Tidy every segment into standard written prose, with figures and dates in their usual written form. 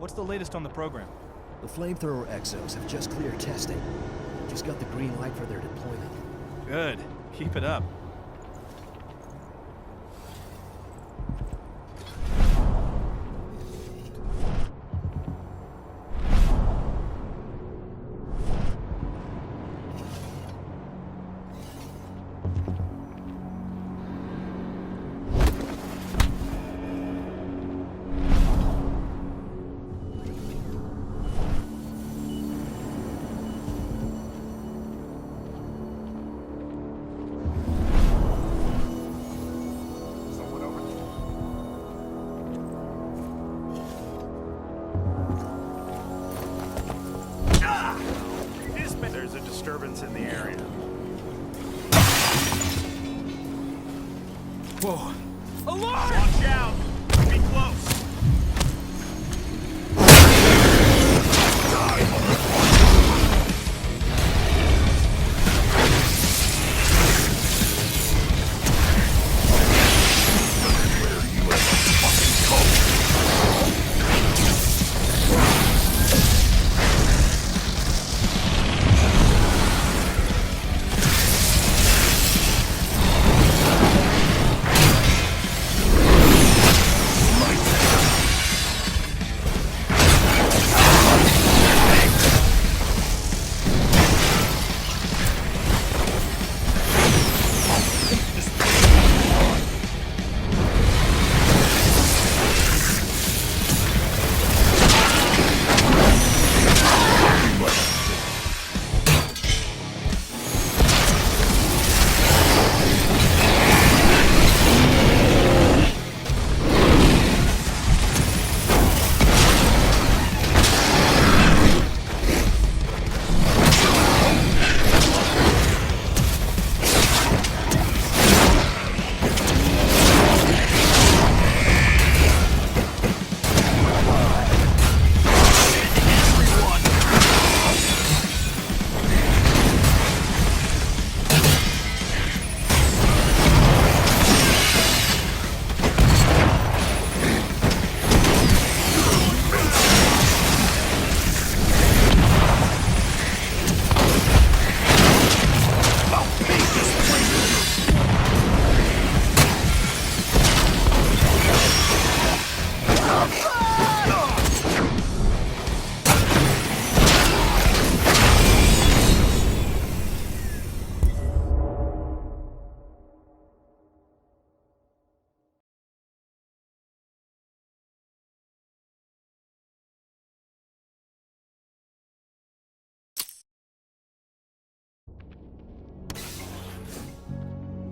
What's the latest on the program? The flamethrower exos have just cleared testing. Just got the green light for their deployment. Good. Keep it up. There's a disturbance in the area. Whoa. Alarm! Watch out! Be close!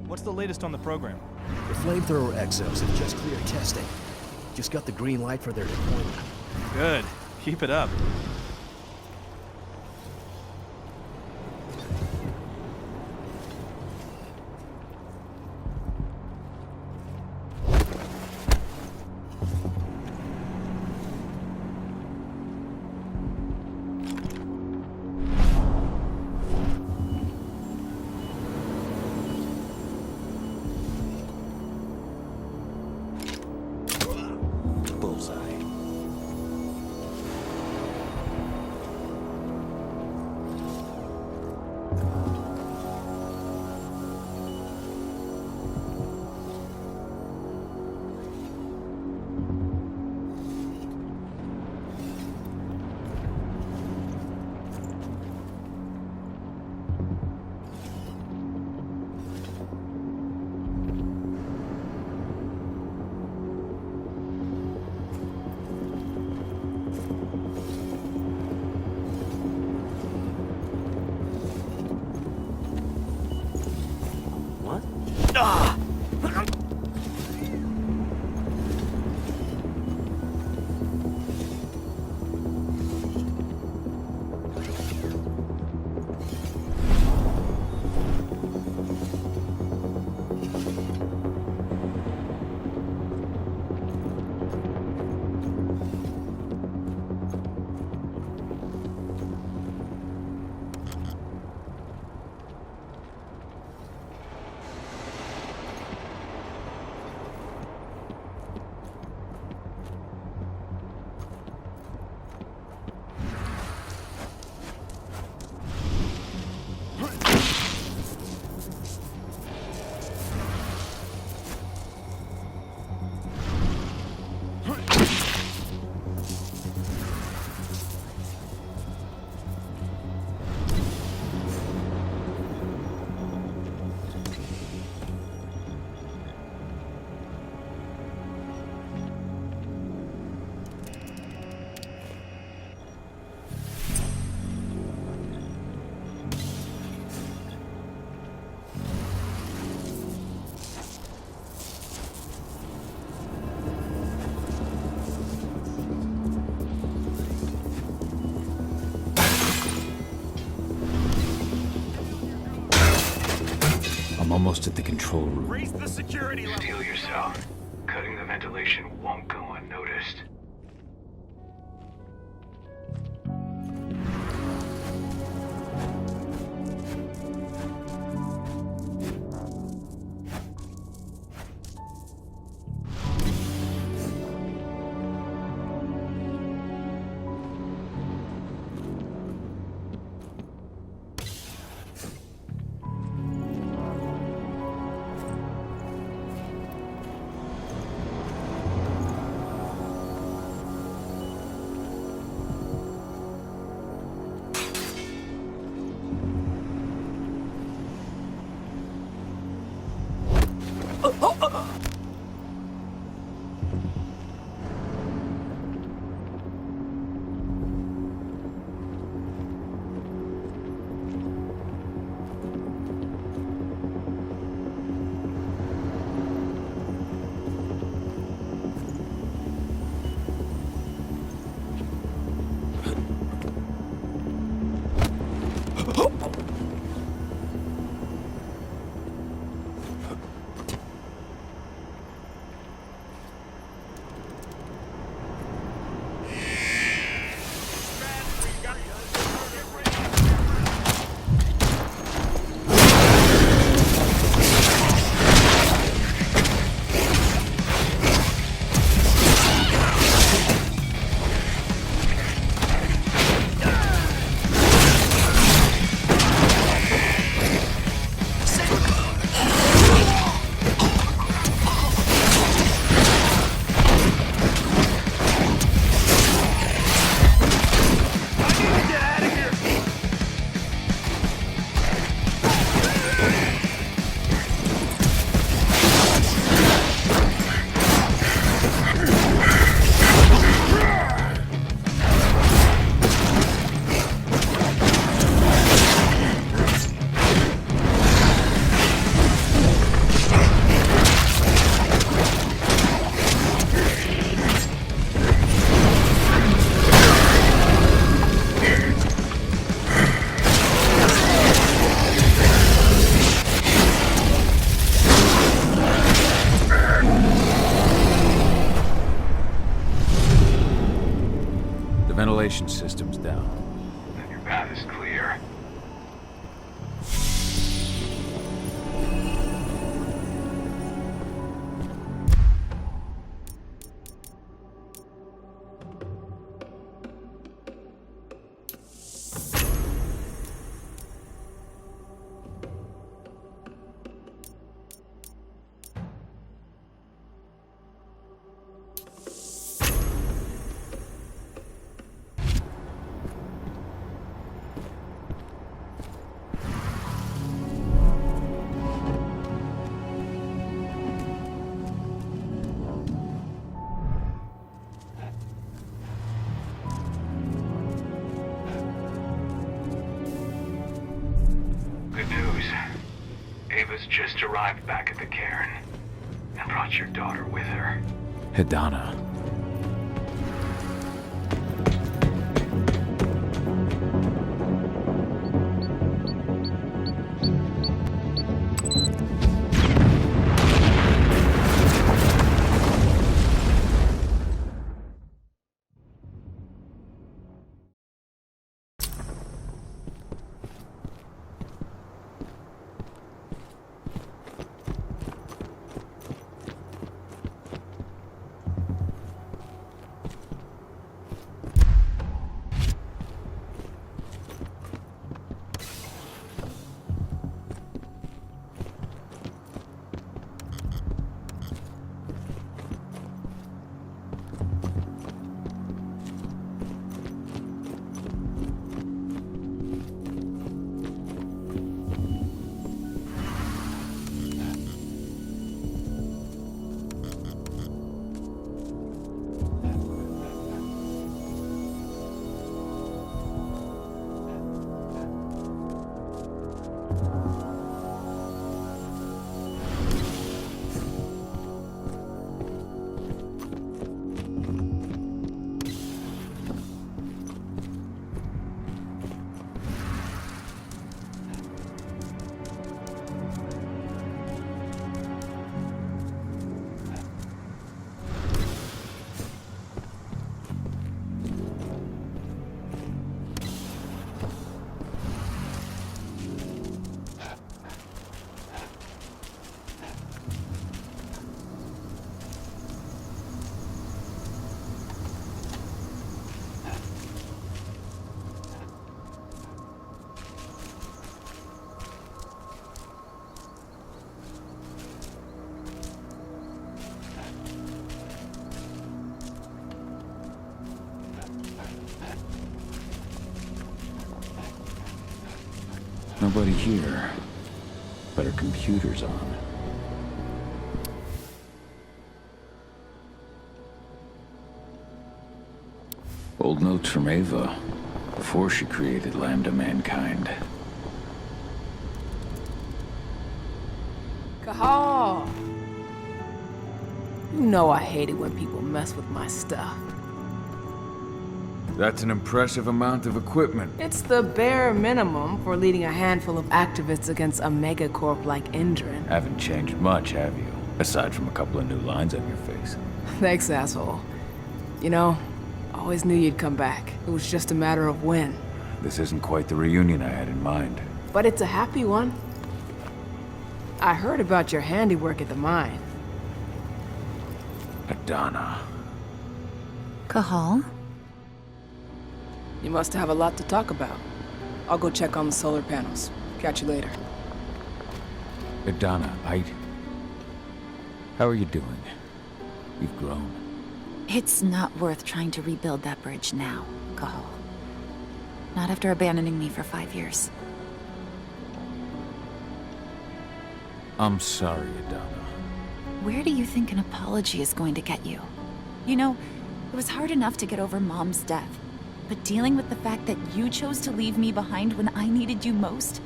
What's the latest on the program? The flamethrower exos have just cleared testing. Just got the green light for their deployment. Good. Keep it up. almost at the control room. Raise the security level. Steel yourself. Cutting the ventilation won't go unnoticed. Ventilation system's down. Then your path is clear. Good news. Ava's just arrived back at the cairn and brought your daughter with her. Hidana. nobody here. But her computer's on. Old notes from Ava, before she created Lambda Mankind. Cahal! You know I hate it when people mess with my stuff. That's an impressive amount of equipment. It's the bare minimum for leading a handful of activists against a megacorp like Endron. Haven't changed much, have you? Aside from a couple of new lines on your face. Thanks, asshole. You know, I always knew you'd come back. It was just a matter of when. This isn't quite the reunion I had in mind. But it's a happy one. I heard about your handiwork at the mine. Adana. Cahal? You must have a lot to talk about. I'll go check on the solar panels. Catch you later. Adana, how are you doing? You've grown. It's not worth trying to rebuild that bridge now, Cahal. Not after abandoning me for 5 years. I'm sorry, Adana. Where do you think an apology is going to get you? You know, it was hard enough to get over Mom's death. But dealing with the fact that you chose to leave me behind when I needed you most,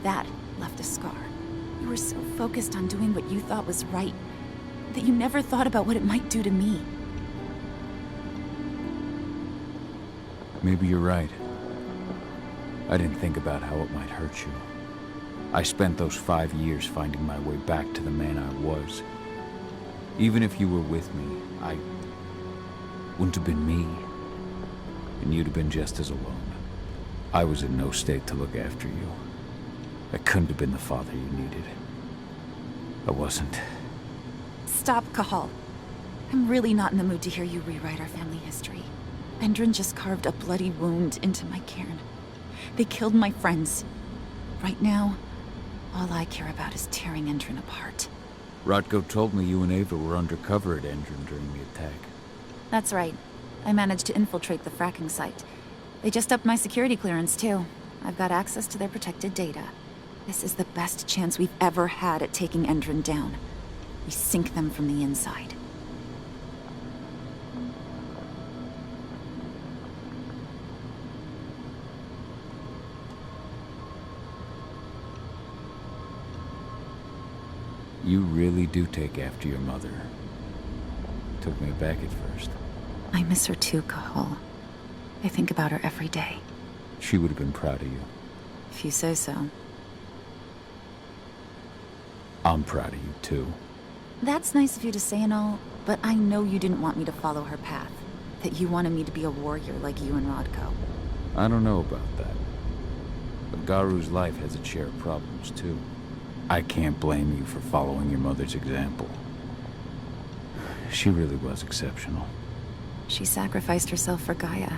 that left a scar. You were so focused on doing what you thought was right, that you never thought about what it might do to me. Maybe you're right. I didn't think about how it might hurt you. I spent those 5 years finding my way back to the man I was. Even if you were with me, I wouldn't have been me. And you'd have been just as alone. I was in no state to look after you. I couldn't have been the father you needed. I wasn't. Stop, Cahal. I'm really not in the mood to hear you rewrite our family history. Endron just carved a bloody wound into my cairn. They killed my friends. Right now, all I care about is tearing Endron apart. Rotko told me you and Ava were undercover at Endron during the attack. That's right. I managed to infiltrate the fracking site. They just upped my security clearance, too. I've got access to their protected data. This is the best chance we've ever had at taking Endron down. We sink them from the inside. You really do take after your mother. Took me aback at first. I miss her too, Cahal. I think about her every day. She would have been proud of you. If you say so. I'm proud of you, too. That's nice of you to say and all, but I know you didn't want me to follow her path. That you wanted me to be a warrior like you and Rodko. I don't know about that. But Garu's life has its share of problems, too. I can't blame you for following your mother's example. She really was exceptional. She sacrificed herself for Gaia.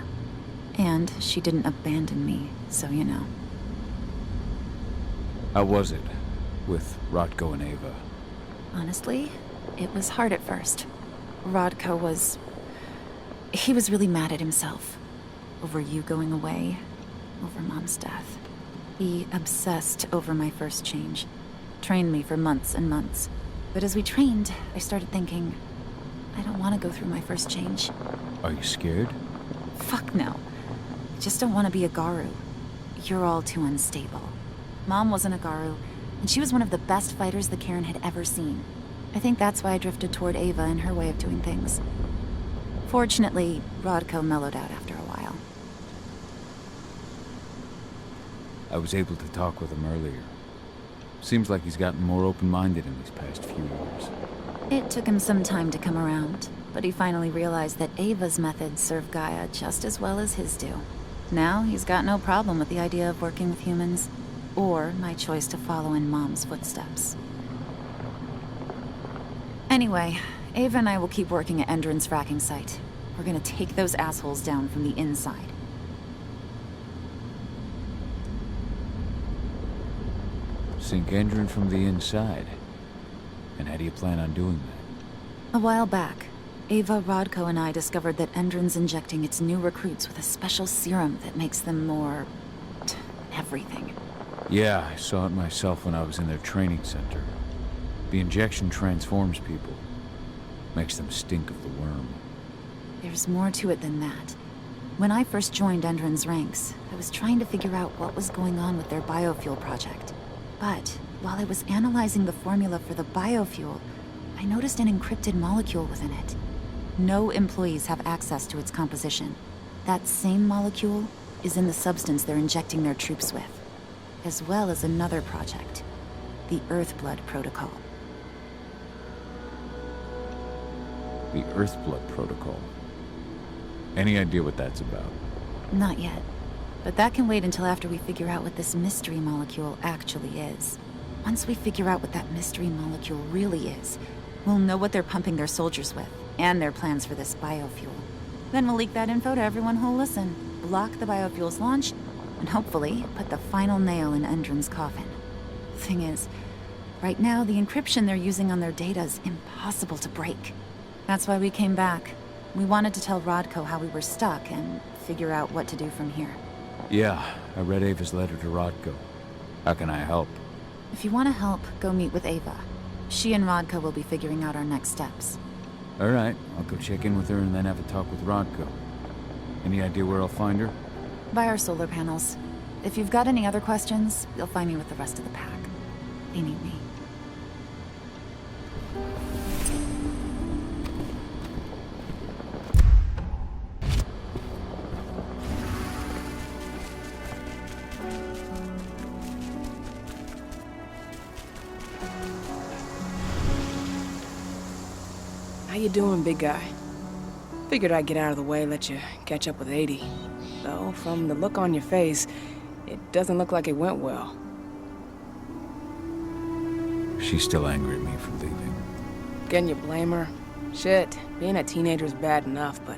And she didn't abandon me, so you know. How was it with Rotko and Ava? Honestly, it was hard at first. Rodko was... he was really mad at himself. Over you going away. Over Mom's death. He obsessed over my first change. Trained me for months and months. But as we trained, I started thinking, I don't want to go through my first change. Are you scared? Fuck no. I just don't want to be a Garu. You're all too unstable. Mom wasn't a Garu, and she was one of the best fighters the Cairn had ever seen. I think that's why I drifted toward Ava and her way of doing things. Fortunately, Rodko mellowed out after a while. I was able to talk with him earlier. Seems like he's gotten more open-minded in these past few years. It took him some time to come around, but he finally realized that Ava's methods serve Gaia just as well as his do. Now he's got no problem with the idea of working with humans, or my choice to follow in Mom's footsteps. Anyway, Ava and I will keep working at Endron's fracking site. We're gonna take those assholes down from the inside. Sink Endron from the inside. And how do you plan on doing that? A while back, Ava, Rodko, and I discovered that Endron's injecting its new recruits with a special serum that makes them more... everything. Yeah, I saw it myself when I was in their training center. The injection transforms people. Makes them stink of the worm. There's more to it than that. When I first joined Endron's ranks, I was trying to figure out what was going on with their biofuel project. But while I was analyzing the formula for the biofuel, I noticed an encrypted molecule within it. No employees have access to its composition. That same molecule is in the substance they're injecting their troops with, as well as another project, the Earthblood Protocol. The Earthblood Protocol. Any idea what that's about? Not yet. But that can wait until after we figure out what this mystery molecule actually is. Once we figure out what that mystery molecule really is, we'll know what they're pumping their soldiers with, and their plans for this biofuel. Then we'll leak that info to everyone who'll listen, block the biofuel's launch, and hopefully put the final nail in Endron's coffin. Thing is, right now the encryption they're using on their data is impossible to break. That's why we came back. We wanted to tell Rodko how we were stuck and figure out what to do from here. Yeah, I read Ava's letter to Rodko. How can I help? If you want to help, go meet with Ava. She and Rodko will be figuring out our next steps. All right, I'll go check in with her and then have a talk with Rodko. Any idea where I'll find her? By our solar panels. If you've got any other questions, you'll find me with the rest of the pack. They need me. How you doing, big guy? Figured I'd get out of the way, let you catch up with 80. Though, from the look on your face, it doesn't look like it went well. She's still angry at me for leaving. Can you blame her? Shit, being a teenager's bad enough, but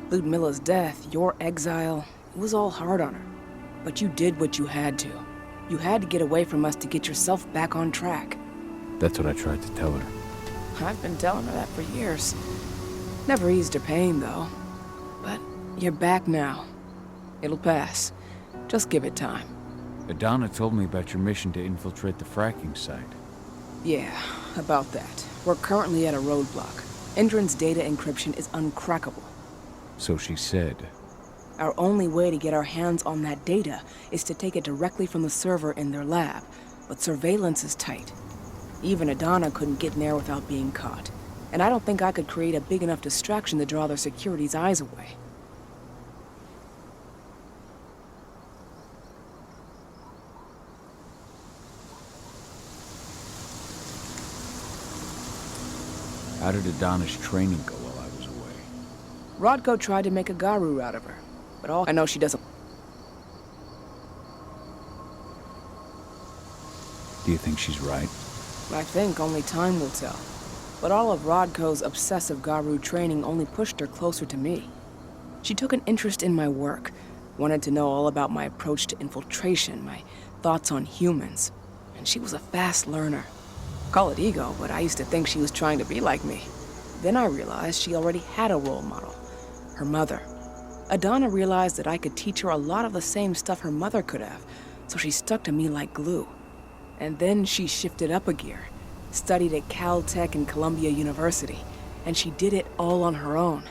Ludmilla's death, your exile, it was all hard on her. But you did what you had to. You had to get away from us to get yourself back on track. That's what I tried to tell her. I've been telling her that for years. Never eased her pain, though. But you're back now. It'll pass. Just give it time. Adana told me about your mission to infiltrate the fracking site. Yeah, about that. We're currently at a roadblock. Endron's data encryption is uncrackable. So she said. Our only way to get our hands on that data is to take it directly from the server in their lab. But surveillance is tight. Even Adana couldn't get in there without being caught. And I don't think I could create a big enough distraction to draw their security's eyes away. How did Adana's training go while I was away? Rodko tried to make a Garu out of her. But all I know she doesn't... Do you think she's right? I think only time will tell. But all of Rodko's obsessive Garu training only pushed her closer to me. She took an interest in my work, wanted to know all about my approach to infiltration, my thoughts on humans. And she was a fast learner. Call it ego, but I used to think she was trying to be like me. Then I realized she already had a role model, her mother. Adana realized that I could teach her a lot of the same stuff her mother could have, so she stuck to me like glue. And then she shifted up a gear, studied at Caltech and Columbia University, and she did it all on her own.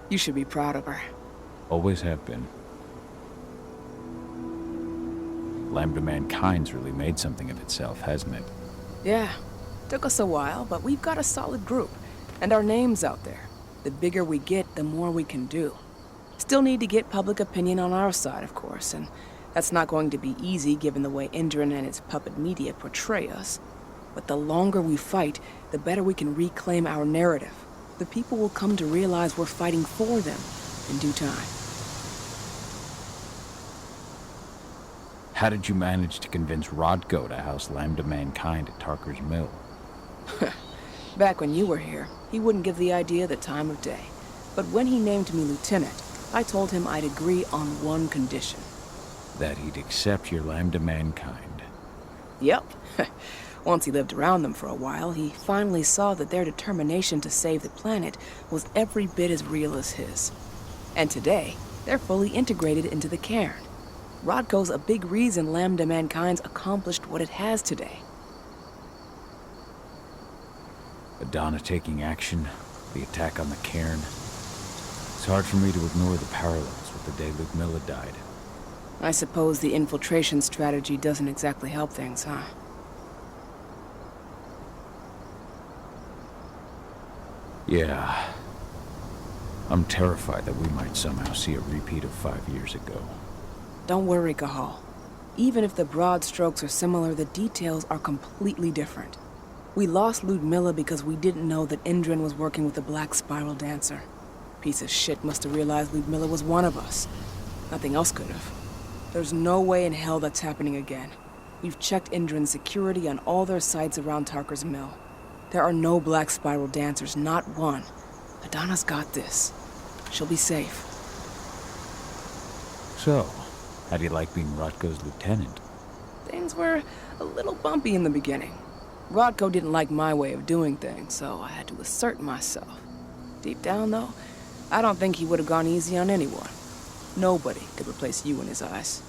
You should be proud of her. Always have been. Lambda Mankind's really made something of itself, hasn't it? Yeah, took us a while, but we've got a solid group, and our name's out there. The bigger we get, the more we can do. Still need to get public opinion on our side, of course, and that's not going to be easy given the way Endron and its puppet media portray us. But the longer we fight, the better we can reclaim our narrative. The people will come to realize we're fighting for them in due time. How did you manage to convince Rodko to house Lambda Mankind at Tarker's Mill? Back when you were here, he wouldn't give the idea the time of day. But when he named me lieutenant, I told him I'd agree on one condition. That he'd accept your Lambda Mankind. Yep. Once he lived around them for a while, he finally saw that their determination to save the planet was every bit as real as his. And today, they're fully integrated into the cairn. Rodco's a big reason Lambda Mankind's accomplished what it has today. Adana taking action, the attack on the cairn. It's hard for me to ignore the parallels with the day Ludmilla died. I suppose the infiltration strategy doesn't exactly help things, huh? Yeah. I'm terrified that we might somehow see a repeat of 5 years ago. Don't worry, Cahal. Even if the broad strokes are similar, the details are completely different. We lost Ludmilla because we didn't know that Indran was working with the Black Spiral Dancer. Piece of shit must have realized Ludmilla was one of us. Nothing else could have. There's no way in hell that's happening again. We've checked Indran's security on all their sites around Tarker's Mill. There are no Black Spiral Dancers, not one. Adana's got this. She'll be safe. So, how do you like being Rodco's lieutenant? Things were a little bumpy in the beginning. Rodco didn't like my way of doing things, so I had to assert myself. Deep down, though, I don't think he would have gone easy on anyone. Nobody could replace you in his eyes.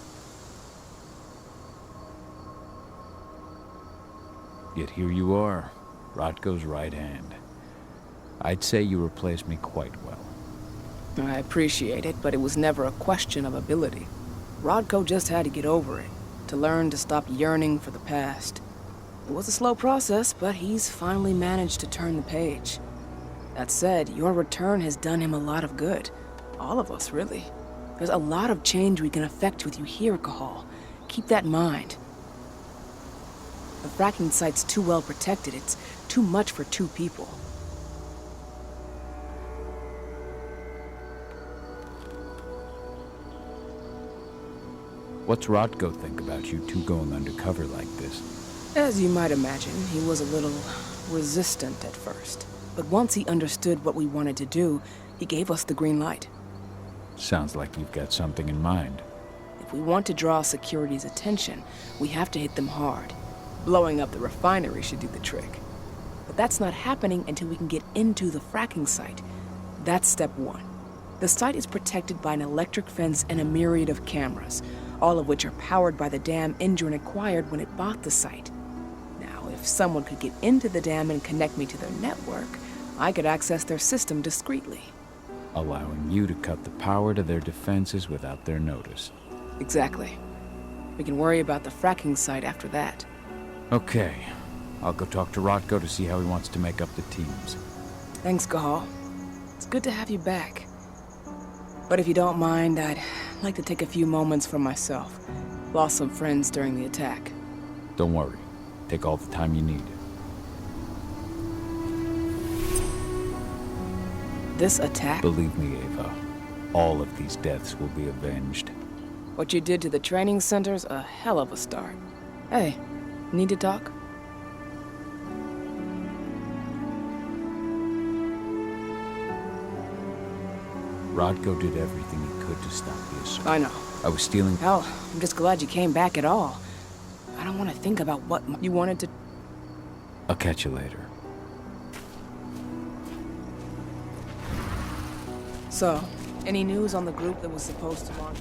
Yet here you are, Rodco's right hand. I'd say you replaced me quite well. I appreciate it, but it was never a question of ability. Rodco just had to get over it, to learn to stop yearning for the past. It was a slow process, but he's finally managed to turn the page. That said, your return has done him a lot of good. All of us, really. There's a lot of change we can effect with you here, Cahal. Keep that in mind. The fracking site's too well protected. It's too much for 2 people. What's Rodco think about you two going undercover like this? As you might imagine, he was a little resistant at first. But once he understood what we wanted to do, he gave us the green light. Sounds like you've got something in mind. If we want to draw security's attention, we have to hit them hard. Blowing up the refinery should do the trick. But that's not happening until we can get into the fracking site. That's step 1. The site is protected by an electric fence and a myriad of cameras, all of which are powered by the dam Indran acquired when it bought the site. Now, if someone could get into the dam and connect me to their network, I could access their system discreetly. Allowing you to cut the power to their defenses without their notice. Exactly. We can worry about the fracking site after that. Okay. I'll go talk to Rodco to see how he wants to make up the teams. Thanks, Cahal. It's good to have you back. But if you don't mind, I'd like to take a few moments for myself. Lost some friends during the attack. Don't worry. Take all the time you need. This attack? Believe me, Ava. All of these deaths will be avenged. What you did to the training center's a hell of a start. Hey, need to talk? Rodco did everything he could to stop the assault. I know. I was stealing... Hell, I'm just glad you came back at all. I don't want to think about what you wanted to... I'll catch you later. So, any news on the group that was supposed to launch?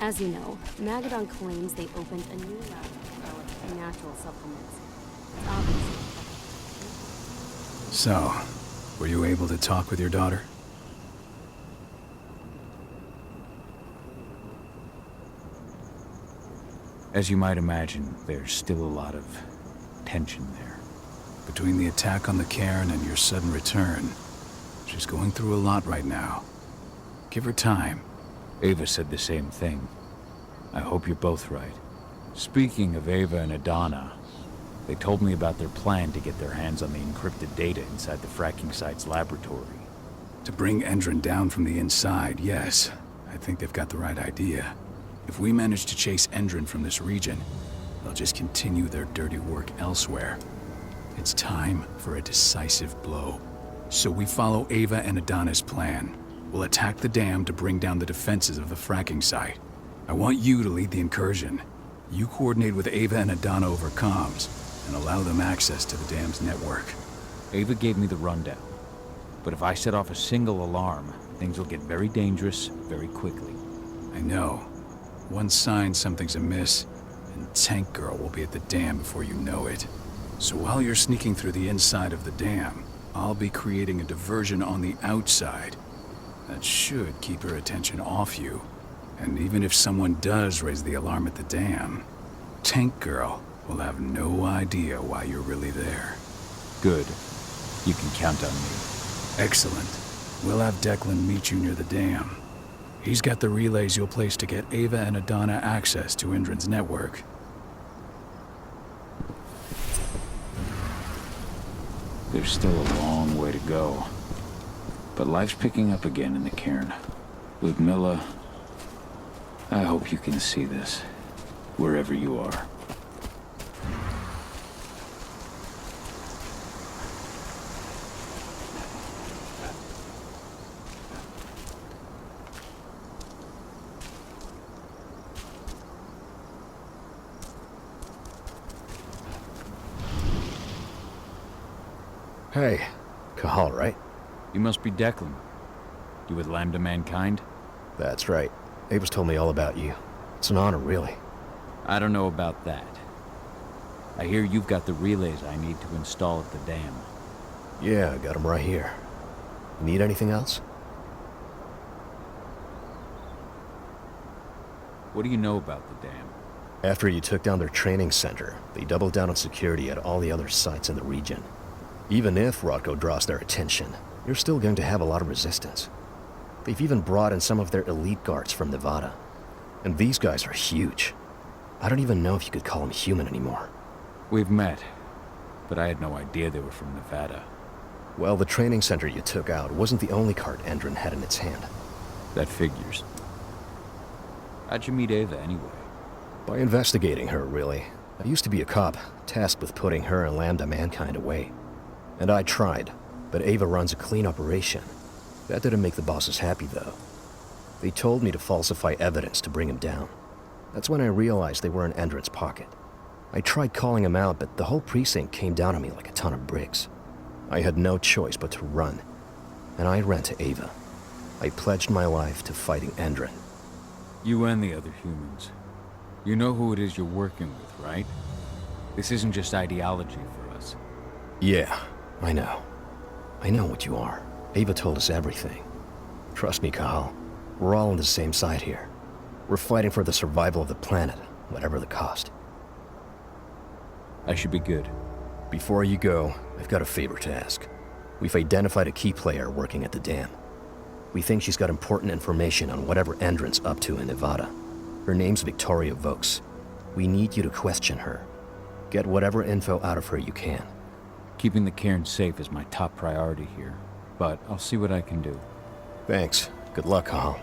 As you know, Magadon claims they opened a new lab to develop natural supplements. It's obvious. So, were you able to talk with your daughter? As you might imagine, there's still a lot of tension there. Between the attack on the cairn and your sudden return, she's going through a lot right now. Give her time. Ava said the same thing. I hope you're both right. Speaking of Ava and Adana, they told me about their plan to get their hands on the encrypted data inside the fracking site's laboratory. To bring Endron down from the inside, yes. I think they've got the right idea. If we manage to chase Endron from this region, they'll just continue their dirty work elsewhere. It's time for a decisive blow. So we follow Ava and Adana's plan. We'll attack the dam to bring down the defenses of the fracking site. I want you to lead the incursion. You coordinate with Ava and Adana over comms, and allow them access to the dam's network. Ava gave me the rundown. But if I set off a single alarm, things will get very dangerous very quickly. I know. One sign something's amiss, and Tank Girl will be at the dam before you know it. So while you're sneaking through the inside of the dam, I'll be creating a diversion on the outside. That should keep her attention off you. And even if someone does raise the alarm at the dam, Tank Girl will have no idea why you're really there. Good. You can count on me. Excellent. We'll have Declan meet you near the dam. He's got the relays you'll place to get Ava and Adana access to Indran's network. There's still a long way to go. But life's picking up again in the cairn. With Milla, I hope you can see this, wherever you are. Hey, Kahal, right? You must be Declan. You with Lambda Mankind? That's right. Ava's told me all about you. It's an honor, really. I don't know about that. I hear you've got the relays I need to install at the dam. Yeah, I got them right here. Need anything else? What do you know about the dam? After you took down their training center, they doubled down on security at all the other sites in the region. Even if Rodko draws their attention, you're still going to have a lot of resistance. They've even brought in some of their elite guards from Nevada. And these guys are huge. I don't even know if you could call them human anymore. We've met, but I had no idea they were from Nevada. Well, the training center you took out wasn't the only card Endron had in its hand. That figures. How'd you meet Ava anyway? By investigating her, really. I used to be a cop, tasked with putting her and Lambda Mankind away. And I tried, but Ava runs a clean operation. That didn't make the bosses happy, though. They told me to falsify evidence to bring him down. That's when I realized they were in Endron's pocket. I tried calling him out, but the whole precinct came down on me like a ton of bricks. I had no choice but to run, and I ran to Ava. I pledged my life to fighting Endron. You and the other humans. You know who it is you're working with, right? This isn't just ideology for us. Yeah, I know. I know what you are. Ava told us everything. Trust me, Kahal. We're all on the same side here. We're fighting for the survival of the planet, whatever the cost. I should be good. Before you go, I've got a favor to ask. We've identified a key player working at the dam. We think she's got important information on whatever Endron's up to in Nevada. Her name's Victoria Vokes. We need you to question her. Get whatever info out of her you can. Keeping the cairn safe is my top priority here, but I'll see what I can do. Thanks. Good luck, Kahal.